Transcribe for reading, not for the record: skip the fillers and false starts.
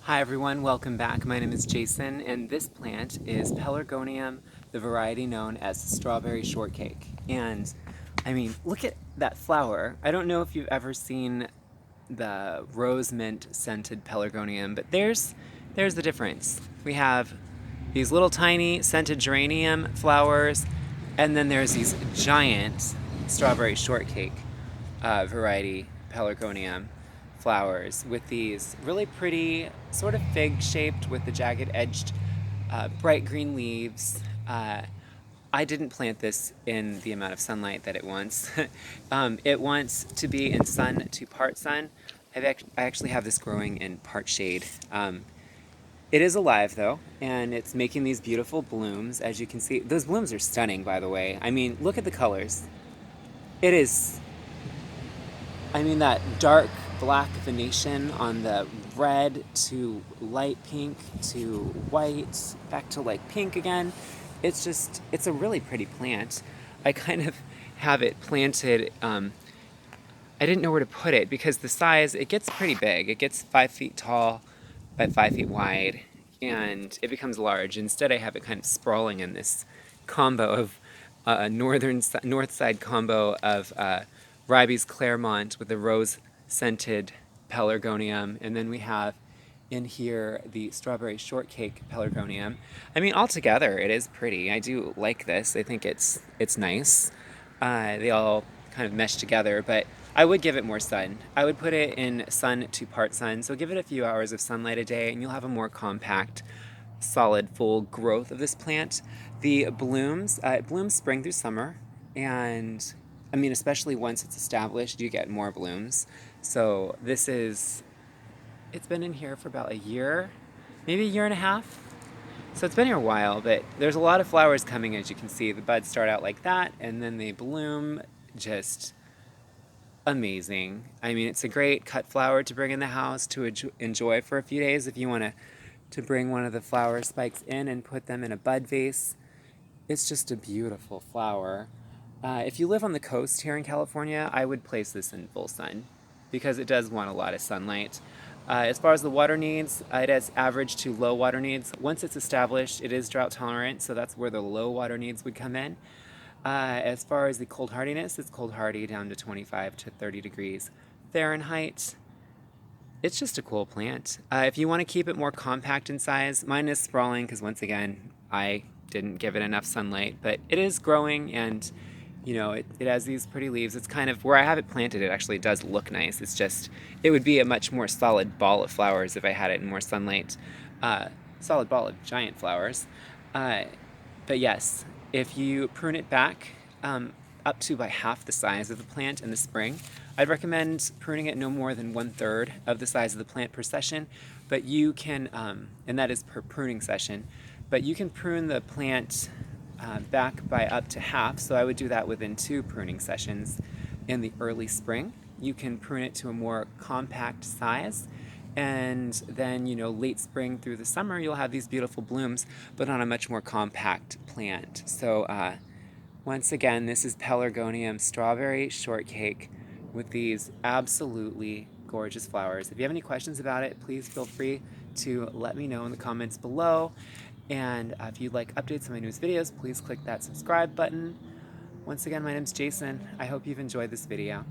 Hi everyone, welcome back. My name is Jason, and this plant is Pelargonium, the variety known as Strawberry Shortcake. And I mean, look at that flower. I don't know if you've ever seen the rose mint scented Pelargonium, but there's the difference. We have these little tiny scented geranium flowers, and then there's these giant strawberry shortcake variety Pelargonium flowers with these really pretty, sort of fig shaped with the jagged edged, bright green leaves. I didn't plant this in the amount of sunlight that it wants. It wants to be in sun to part sun. I actually have this growing in part shade. It is alive though, and it's making these beautiful blooms. As you can see, those blooms are stunning, by the way. I mean, look at the colors. It is, I mean, that dark black Venetian on the red to light pink to white, back to like pink again. It's a really pretty plant. I kind of have it planted. I didn't know where to put it because the size, it gets pretty big. It gets 5 feet tall by 5 feet wide, and it becomes large. Instead, I have it kind of sprawling in this combo of north side combo of Ribes Claremont with the rose scented pelargonium, and then we have in here the strawberry shortcake pelargonium. I mean, altogether, it is pretty. I do like this. I think it's nice. They all kind of mesh together, but I would give it more sun. I would put it in sun to part sun, so give it a few hours of sunlight a day, and you'll have a more compact, solid, full growth of this plant. The blooms, it blooms spring through summer, and I mean, especially once it's established, you get more blooms. So it's been in here for about a year, maybe a year and a half. So it's been here a while, but there's a lot of flowers coming, as you can see. The buds start out like that, and then they bloom just amazing. I mean, it's a great cut flower to bring in the house to enjoy for a few days if you want to bring one of the flower spikes in and put them in a bud vase. It's just a beautiful flower. If you live on the coast here in California, I would place this in full sun because it does want a lot of sunlight. As far as the water needs, it has average to low water needs. Once it's established, it is drought tolerant, so that's where the low water needs would come in. As far as the cold hardiness, it's cold hardy down to 25 to 30 degrees Fahrenheit. It's just a cool plant. If you want to keep it more compact in size, mine is sprawling because once again, I didn't give it enough sunlight, but it is growing and it has these pretty leaves. It's kind of where I have it planted, it actually does look nice. It's just, it would be a much more solid ball of flowers if I had it in more sunlight. Solid ball of giant flowers. But yes, if you prune it back up to by half the size of the plant in the spring, I'd recommend pruning it no more than 1/3 of the size of the plant per session. But you can, and that is per pruning session, but you can prune the plant back by up to half, so I would do that within 2 pruning sessions in the early spring. You can prune it to a more compact size, and then late spring through the summer you'll have these beautiful blooms, but on a much more compact plant. So once again, this is Pelargonium Strawberry Shortcake with these absolutely gorgeous flowers. If you have any questions about it, please feel free to let me know in the comments below. And if you'd like updates on my newest videos, please click that subscribe button. Once again, my name's Jason. I hope you've enjoyed this video.